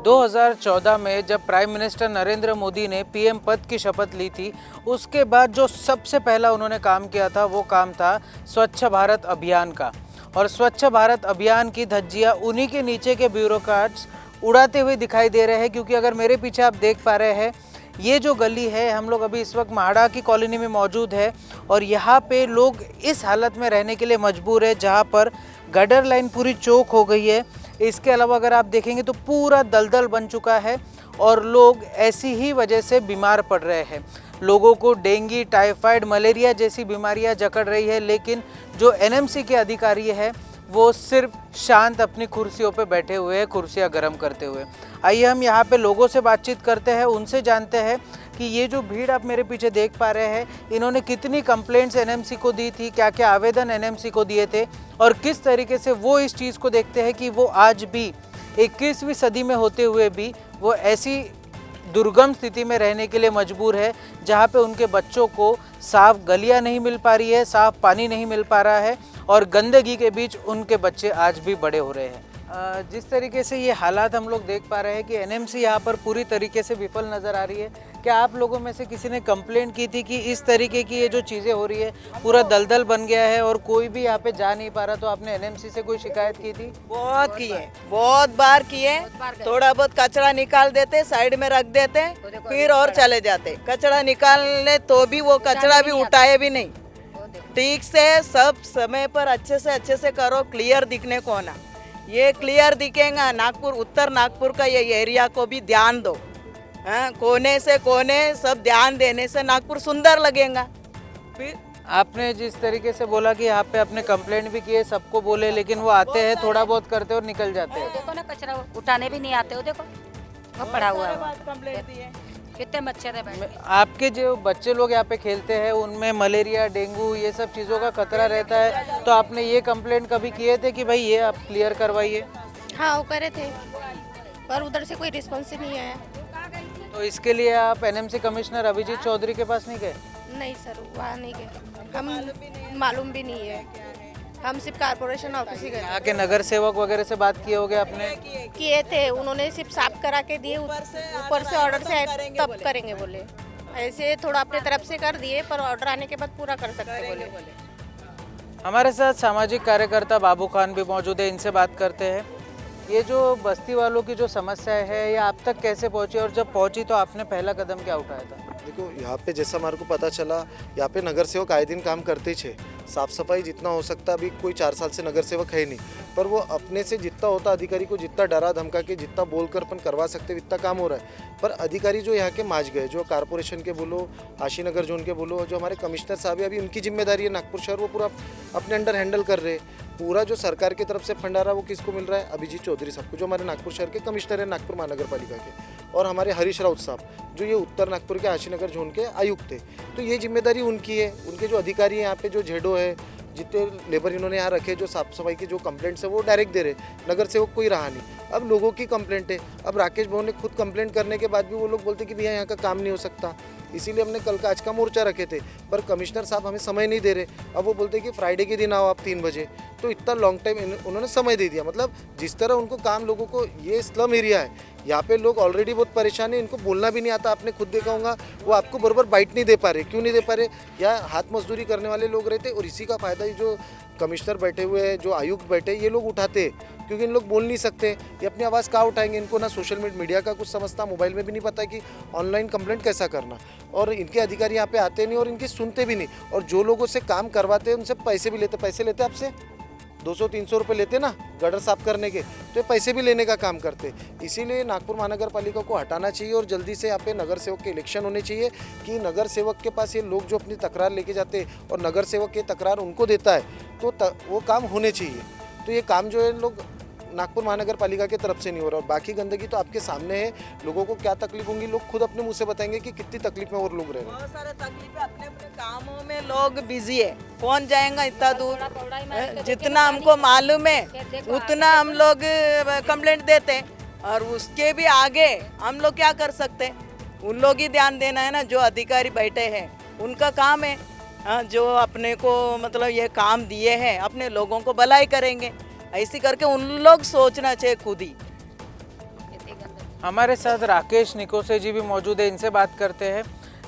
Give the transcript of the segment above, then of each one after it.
2014 में जब prime minister Narendra Modi ने पीएम पद की शपथ ली थी, उसके बाद जो सबसे पहला उन्होंने काम किया था वो काम था स्वच्छ भारत अभियान का। और स्वच्छ भारत अभियान की धज्जियां उन्हीं के नीचे के ब्यूरोक्रेट्स उड़ाते हुए दिखाई दे रहे हैं। क्योंकि अगर मेरे पीछे आप देख पा रहे हैं, ये जो गली है, हम लोग अभी इस वक्त म्हाडा की कॉलोनी में मौजूद है और यहाँ पे लोग इस हालत में रहने के लिए मजबूर है जहाँ पर गटर लाइन पूरी चौक हो गई है। इसके अलावा अगर आप देखेंगे तो पूरा दलदल बन चुका है और लोग ऐसी ही वजह से बीमार पड़ रहे हैं। लोगों को डेंगू, टाइफाइड, मलेरिया जैसी बीमारियां जकड़ रही है, लेकिन जो एनएमसी के अधिकारी है वो सिर्फ शांत अपनी कुर्सियों पे बैठे हुए हैं, कुर्सियां गर्म करते हुए। आइए हम यहाँ पे लोगों से बातचीत करते हैं, उनसे जानते हैं कि ये जो भीड़ आप मेरे पीछे देख पा रहे हैं, इन्होंने कितनी कंप्लेंट्स एनएमसी को दी थी, क्या क्या आवेदन एनएमसी को दिए थे और किस तरीके से वो इस चीज़ को देखते हैं कि वो आज भी 21वीं सदी में होते हुए भी वो ऐसी दुर्गम स्थिति में रहने के लिए मजबूर है जहाँ पे उनके बच्चों को साफ गलियाँ नहीं मिल पा रही है, साफ पानी नहीं मिल पा रहा है और गंदगी के बीच उनके बच्चे आज भी बड़े हो रहे हैं। जिस तरीके से ये हालात हम लोग देख पा रहे हैं कि एनएमसी यहाँ पर पूरी तरीके से विफल नज़र आ रही है। क्या आप लोगों में से किसी ने कंप्लेंट की थी कि इस तरीके की ये जो चीज़ें हो रही है, पूरा दलदल बन गया है और कोई भी यहाँ पे जा नहीं पा रहा, तो आपने एनएमसी से कोई शिकायत की थी? बहुत किए, बहुत बार किए। थोड़ा बहुत कचरा निकाल देते, साइड में रख देते, फिर और चले जाते। कचरा निकालने तो भी वो कचरा भी उठाए भी नहीं। ठीक से सब समय पर अच्छे से करो, क्लियर दिखने को ना। ये क्लियर दिखेगा, नागपुर, उत्तर नागपुर का ये एरिया को भी ध्यान दो। हाँ, कोने से कोने सब ध्यान देने से नागपुर सुंदर लगेगा। फिर आपने जिस तरीके से बोला कि यहाँ पे आपने कंप्लेंट भी किए, सबको बोले, लेकिन वो आते हैं, थोड़ा बहुत करते और निकल जाते हैं। देखो ना, कचरा उठाने भी नहीं आते हो, देखो वो पड़ा हुआ है। कंप्लेंट दिए। कितने मच्छर है बैठे। आपके जो बच्चे लोग यहाँ पे खेलते हैं उनमें मलेरिया, डेंगू ये सब चीज़ों का खतरा रहता है, तो आपने ये कंप्लेंट कभी किए थे कि भाई ये आप क्लियर करवाइए? हाँ, वो करे थे पर उधर से कोई रिस्पॉन्स ही नहीं आया। तो इसके लिए आप एनएमसी कमिश्नर अभिजीत चौधरी के पास नहीं गए? नहीं सर, वहाँ नहीं गए, हम मालूम भी नहीं है, हम सिर्फ कारपोरेशन ऑफिस ही गए। यहाँ के नगर सेवक वगैरह से बात किए होगे आपने? किए थे, उन्होंने सिर्फ साफ करा के दिए, ऊपर से ऑर्डर से तब करेंगे बोले। ऐसे थोड़ा अपने तरफ से कर दिए पर ऑर्डर आने के बाद पूरा कर सकते बोले। हमारे साथ सामाजिक कार्यकर्ता बाबू खान भी मौजूद है, इनसे बात करते हैं। ये जो बस्ती वालों की जो समस्या है, ये आप तक कैसे पहुंची और जब पहुंची तो आपने पहला कदम क्या उठाया था? देखो, यहाँ पे जैसा हमारे को पता चला, यहाँ पे नगर सेवक आए दिन काम करते ही। साफ सफाई जितना हो सकता, अभी कोई 4 साल से नगर सेवक है नहीं, पर वो अपने से जितना होता, अधिकारी को जितना डरा धमका के जितना बोलकर अपन करवा सकते इतना काम हो रहा है। पर अधिकारी जो यहाँ के माज गए, जो कारपोरेशन के बोलो, आशीनगर जोन के बोलो, जो हमारे कमिश्नर साहब है, अभी उनकी जिम्मेदारी है नागपुर शहर, वो पूरा अपने अंडर हैंडल कर रहे। पूरा जो सरकार की तरफ से फंड आ रहा है वो किसको मिल रहा है? अभिजीत चौधरी साहब को, जो हमारे नागपुर शहर के कमिश्नर है नागपुर महानगर पालिका के, और हमारे हरीश राउत साहब जो ये उत्तर नागपुर के आशीनगर जोन के आयुक्त थे। तो ये जिम्मेदारी उनकी है। उनके जो अधिकारी हैं यहाँ पे, जो जेडो है, जितने लेबर इन्होंने यहाँ रखे, जो साफ सफाई की जो कंप्लेंट्स है वो डायरेक्ट दे रहे। नगर सेवक कोई रहा नहीं। अब लोगों की कंप्लेंट है। अब राकेश भवन ने खुद कंप्लेंट करने के बाद भी वो लोग बोलते कि भैया यहाँ का काम नहीं हो सकता, इसीलिए हमने कल का आज का मोर्चा रखे थे, पर कमिश्नर साहब हमें समय नहीं दे रहे। अब वो बोलते कि फ्राइडे के दिन आओ आप 3 बजे। तो इतना लॉन्ग टाइम उन्होंने समय दे दिया। मतलब जिस तरह उनको काम, लोगों को, ये स्लम एरिया है, यहाँ पे लोग ऑलरेडी बहुत परेशान है, इनको बोलना भी नहीं आता। आपने खुद देखा होगा, वो आपको बराबर बाइट नहीं दे पा रहे। क्यों नहीं दे पा रहे? या हाथ मजदूरी करने वाले लोग रहते, और इसी का फायदा जो कमिश्नर बैठे हुए हैं, जो आयुक्त बैठे, ये लोग उठाते, क्योंकि इन लोग बोल नहीं सकते। ये अपनी आवाज़ कहाँ उठाएंगे? इनको ना सोशल मीडिया का कुछ समझता, मोबाइल में भी नहीं पता कि ऑनलाइन कंप्लेंट कैसा करना। और इनके अधिकारी यहाँ पे आते नहीं और इनकी सुनते भी नहीं। और जो लोगों से काम करवाते हैं उनसे पैसे भी लेते। पैसे लेते आपसे 200-300 रुपये लेते ना गटर साफ करने के, तो ये पैसे भी लेने का काम करते। इसीलिए नागपुर महानगर पालिका को हटाना चाहिए और जल्दी से यहाँ पे नगर सेवक के इलेक्शन होने चाहिए कि नगर सेवक के पास ये लोग जो अपनी तकरार लेके जाते हैं और नगर सेवक ये तकरार उनको देता है, तो वो काम होने चाहिए। तो ये काम जो है लोग नागपुर महानगर पालिका की तरफ से नहीं हो रहा। और बाकी गंदगी तो आपके सामने है। लोगों को क्या तकलीफ होंगी, लोग खुद अपने मुंह से बताएंगे कि कितनी तकलीफ में और लोग रह रहे हैं। बहुत सारे तकलीफ है, अपने अपने कामों में लोग बिजी है। कौन जाएगा इतना दूर? जितना हमको मालूम है उतना हम लोग कंप्लेंट देते हैं, और उसके भी आगे हम लोग क्या कर सकते हैं? उन लोग ही ध्यान देना है ना, जो अधिकारी बैठे हैं, उनका काम है। हाँ, जो अपने को मतलब ये काम दिए हैं, अपने लोगों को भलाई करेंगे, ऐसी करके उन लोग सोचना चाहिए खुद ही। हमारे साथ राकेश निकोसे जी भी मौजूद है, इनसे बात करते हैं।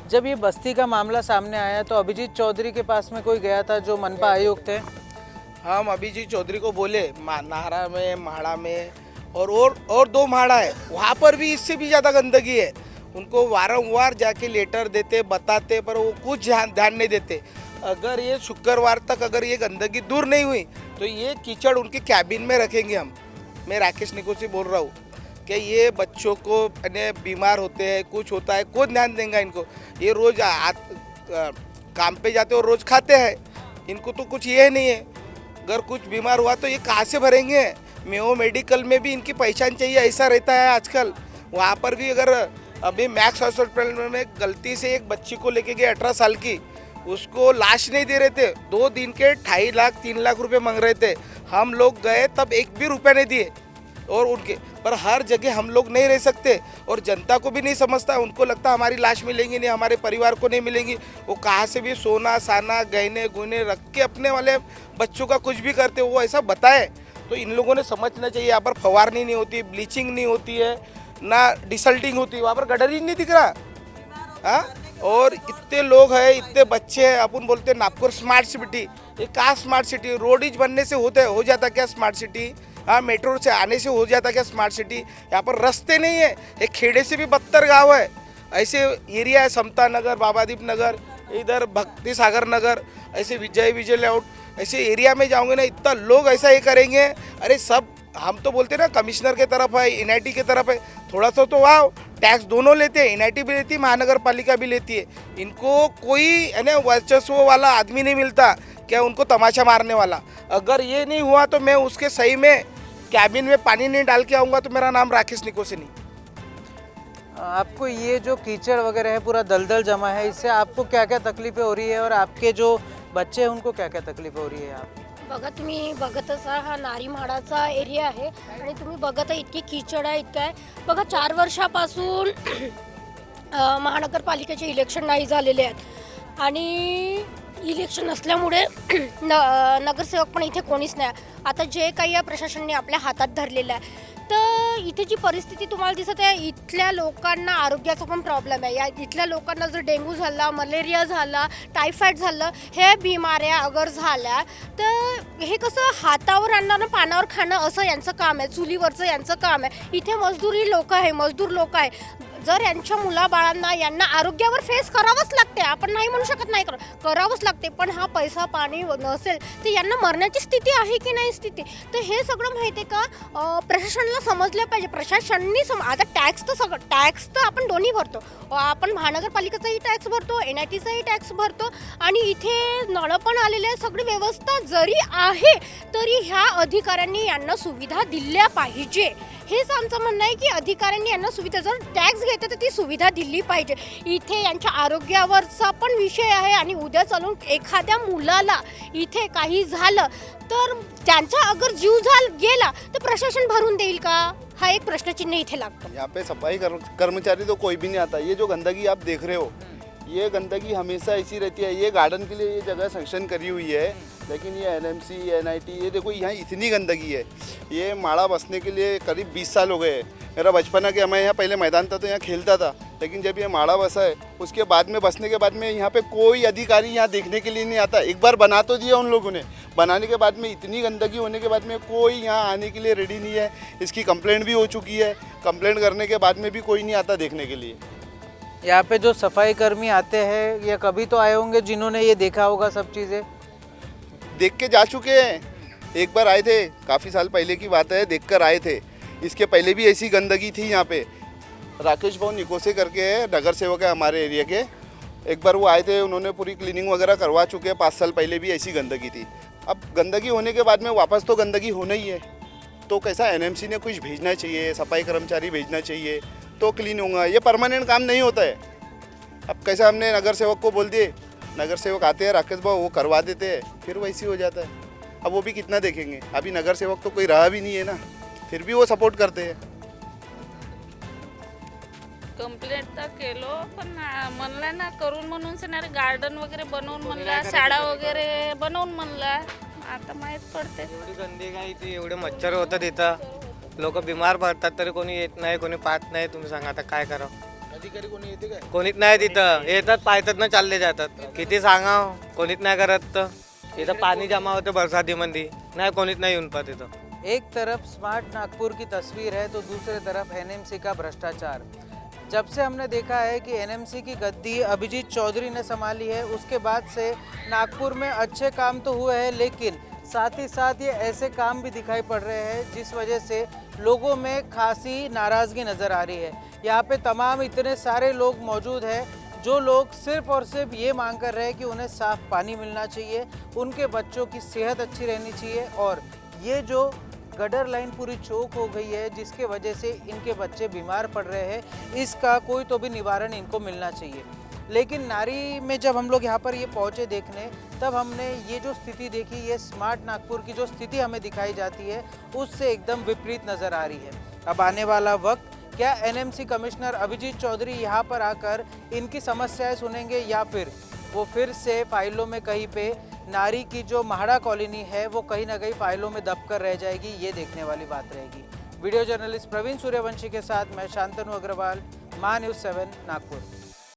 जब ये बस्ती का मामला सामने आया तो अभिजीत चौधरी के पास में कोई गया था जो मनपा आयुक्त थे? हम अभिजीत चौधरी को बोले नाहरा में, म्हाड़ा में और 2 म्हाड़ा है, वहाँ पर भी इससे भी ज़्यादा गंदगी है। उनको वारंवार जाके लेटर देते, बताते, पर वो कुछ ध्यान नहीं देते। अगर ये शुक्रवार तक अगर ये गंदगी दूर नहीं हुई तो ये कीचड़ उनके कैबिन में रखेंगे हम। मैं राकेश निकोसी बोल रहा हूँ कि ये बच्चों को बीमार होते हैं, कुछ होता है, कौन ध्यान देगा इनको? ये रोज़ काम पे जाते और रोज़ खाते हैं, इनको तो कुछ ये नहीं है। अगर कुछ बीमार हुआ तो ये कहाँ से भरेंगे? मेयो मेडिकल में भी इनकी पहचान चाहिए, ऐसा रहता है आजकल। वहाँ पर भी अगर अभी मैक्स हॉस्पिटल में गलती से एक बच्ची को लेके गए 18 साल की, उसको लाश नहीं दे रहे थे, 2 दिन के 2.5 लाख 3 लाख रुपए मांग रहे थे। हम लोग गए तब 1 भी रुपया नहीं दिए। और उनके पर हर जगह हम लोग नहीं रह सकते, और जनता को भी नहीं समझता। उनको लगता हमारी लाश मिलेंगी नहीं, हमारे परिवार को नहीं मिलेंगी। वो कहाँ से भी सोना साना गहने गुने रख के अपने वाले बच्चों का कुछ भी करते, वो ऐसा बताए। तो इन लोगों ने समझना चाहिए, यहाँ पर फवारनी नहीं होती, ब्लीचिंग नहीं होती है, ना डिसल्टिंग होती है, वहाँ पर गटर ही नहीं दिख रहा। हाँ, और इतने लोग हैं, इतने बच्चे हैं। अपन बोलते हैं नागपुर स्मार्ट सिटी, ये कहाँ स्मार्ट सिटी? रोडीज बनने से हो जाता क्या स्मार्ट सिटी? हाँ, मेट्रो से आने से हो जाता क्या स्मार्ट सिटी? यहाँ पर रास्ते नहीं है, एक खेड़े से भी बदतर गांव है। ऐसे एरिया है, समता नगर, बाबादीप नगर, इधर भक्ति सागर नगर, ऐसे विजय लेआउट, ऐसे एरिया में जाओगे ना, इतना लोग ऐसा ये करेंगे। अरे सब हम तो बोलते हैं ना, कमिश्नर के तरफ है, एनआईटी के तरफ है, थोड़ा सा तो वाह टैक्स दोनों लेते हैं, एनआईटी भी लेती है, महानगर पालिका भी लेती है। इनको कोई है ना वर्चस्व वाला आदमी नहीं मिलता क्या उनको तमाशा मारने वाला। अगर ये नहीं हुआ तो मैं उसके सही में कैबिन में पानी नहीं डाल के आऊँगा, तो मेरा नाम राकेश निकोसे नहीं। आपको ये जो कीचड़ वगैरह है, पूरा दलदल जमा है, इससे आपको क्या क्या तकलीफें हो रही है और आपके जो बच्चे हैं उनको क्या क्या तकलीफें हो रही है? आप बघा, तुम्ही बघत असाल हा नारी म्हाडाचा एरिया आहे आणि तुम्ही बघत आहे इतकी कीचड आहे, इतकं आहे बघा। 4 वर्षापासून महानगरपालिकेचे इलेक्शन नाही झालेले आहेत आणि इलेक्शन नसल्यामुळे नगरसेवक पण इथे कोणीच नाही। आता जे काही या प्रशासनाने आपल्या हातात धरलेलं आहे, तर इथे जी परिस्थिती तुम्हाला दिसत आहे, इथल्या लोकांना आरोग्याचा पण प्रॉब्लेम आहे। या इथल्या लोकांना जर डेंग्यू झाला, मलेरिया झाला, टायफॉइड झालं, हे बिमाऱ्या अगर झाल्या तर हे कसं हातावर आणणं पानावर खाणं असं यांचं काम आहे, चुलीवरचं यांचं काम आहे। इथे मजदूर लोक आहे, जर यांच्या मुलाबाळांना यांना आरोग्यावर फेस करावंच लागते, आपण नाही म्हणू शकत नाही करावंच लागते, पण हा पैसा पाणी नसेल तर यांना मरण्याची स्थिती आहे की नाही स्थिती, तर हे सगळं माहिती आहे का प्रशासनाला समजलं पाहिजे। प्रशासनाने आता टॅक्स तर आपण दोन्ही भरतो, आपण महानगरपालिकेचाही टॅक्स भरतो, एनआयटीचाही टॅक्स भरतो, आणि इथे नळ पण आलेले सगळी व्यवस्था जरी आहे तरी ह्या अधिकाऱ्यांनी यांना सुविधा दिल्या पाहिजे। हेच आमचं म्हणणं आहे की अधिकाऱ्यांनी यांना सुविधा, जर टॅक्स घेते तर ती सुविधा दिली पाहिजे। इथे यांच्या आरोग्यावरचा पण विषय आहे, आणि उद्या चालून एखाद्या मुलाला इथे काही झालं तर त्यांचा अगर जीव गेला तर प्रशासन भरून देईल का? हा एक प्रश्नचिन्ह इथे लागतो। यहाँ पे सफाई कर्मचारी तो कोई भी नहीं आता। ये जो गंदगी आप देख रहे हो, ये गंदगी हमेशा ऐसी रहती है। ये गार्डन के लिए ये जगह सेंक्शन करी हुई है, लेकिन ये एनएमसी एनआईटी, ये देखो यहाँ इतनी गंदगी है। ये माड़ा बसने के लिए करीब 20 साल हो गए हैं। मेरा बचपना के मैं यहाँ पहले मैदान था तो यहाँ खेलता था, लेकिन जब ये माड़ा बसा है उसके बाद में बसने के बाद में यहाँ पे कोई अधिकारी यहाँ देखने के लिए नहीं आता। एक बार बना तो दिया उन लोगों ने, बनाने के बाद में इतनी गंदगी होने के बाद में कोई यहाँ आने के लिए रेडी नहीं है। इसकी कंप्लेंट भी हो चुकी है, कंप्लेंट करने के बाद में भी कोई नहीं आता देखने के लिए। यहाँ पे जो सफाई कर्मी आते हैं, ये कभी तो आए होंगे जिन्होंने ये देखा होगा सब चीज़ें? देख के जा चुके हैं। एक बार आए थे, काफ़ी साल पहले की बात है, देख कर आए थे। इसके पहले भी ऐसी गंदगी थी यहाँ पे। राकेश भाऊ निकोसे करके है, नगर सेवक है हमारे एरिया के। एक बार वो आए थे, उन्होंने पूरी क्लीनिंग वगैरह करवा चुके हैं। 5 साल पहले भी ऐसी गंदगी थी। अब गंदगी होने के बाद में वापस तो गंदगी होना ही है, तो कैसा एनएमसी ने कुछ भेजना चाहिए, सफाई कर्मचारी भेजना चाहिए तो क्लीन होगा। ये परमानेंट काम नहीं होता है। अब कैसा हमने नगर सेवक को बोल दिए, नगर सेवक आते हैं राकेश भाऊ, वो करवा देते हैं, फिर वैसे हो जाता है। अब वो भी कितना देखेंगे? अभी नगर सेवक तो कोई रहा भी नहीं है ना, फिर भी वो सपोर्ट करते हैं। कंप्लेंट तर केलो, पण म्हणला ना करून म्हणून सणारे गार्डन वगैरे बनवून म्हणला, शाळा वगैरे बनवून म्हणला, आता माहीत पडते। एवढी गंदी काय इथे, एवढे मच्छर होतात इथं, लोक बिमार पडतात तरी कोणी येत नाही, कोणी पाहत नाही. तुम्ही सांगा आता काय करावं. अधिकारी कोणी येते काय? कोणीच नाही तिथं. येतात पाहतात ना चालले जातात. किती सांगाव, कोणीच नाही करत. तर इथं पाणी जमा होते बरसातीमध्ये, नाही कोणीच नाही येऊन पाहत इथं. एक तरफ स्मार्ट नागपुर की तस्वीर है तो दूसरी तरफ एनएमसी का भ्रष्टाचार। जब से हमने देखा है कि एनएमसी की गद्दी अभिजीत चौधरी ने संभाली है, उसके बाद से नागपुर में अच्छे काम तो हुए हैं, लेकिन साथ ही साथ ये ऐसे काम भी दिखाई पड़ रहे हैं जिस वजह से लोगों में खासी नाराज़गी नज़र आ रही है। यहाँ पे तमाम इतने सारे लोग मौजूद हैं जो लोग सिर्फ और सिर्फ ये मांग कर रहे हैं कि उन्हें साफ़ पानी मिलना चाहिए, उनके बच्चों की सेहत अच्छी रहनी चाहिए, और ये जो गटर लाइन पूरी चौक हो गई है जिसके वजह से इनके बच्चे बीमार पड़ रहे हैं, इसका कोई तो भी निवारण इनको मिलना चाहिए। लेकिन नारी में जब हम लोग यहाँ पर ये पहुँचे देखने, तब हमने ये जो स्थिति देखी, ये स्मार्ट नागपुर की जो स्थिति हमें दिखाई जाती है उससे एकदम विपरीत नज़र आ रही है। अब आने वाला वक्त, क्या एनएमसी कमिश्नर अभिजीत चौधरी यहाँ पर आकर इनकी समस्याएं सुनेंगे या फिर वो फिर से फाइलों में कहीं पे नारी की जो म्हाडा कॉलोनी है वो कहीं ना कहीं फाइलों में दब कर रह जाएगी, ये देखने वाली बात रहेगी। वीडियो जर्नलिस्ट प्रवीण सूर्यवंशी के साथ मैं शांतनु अग्रवाल, मा न्यूज़ 7 नागपुर।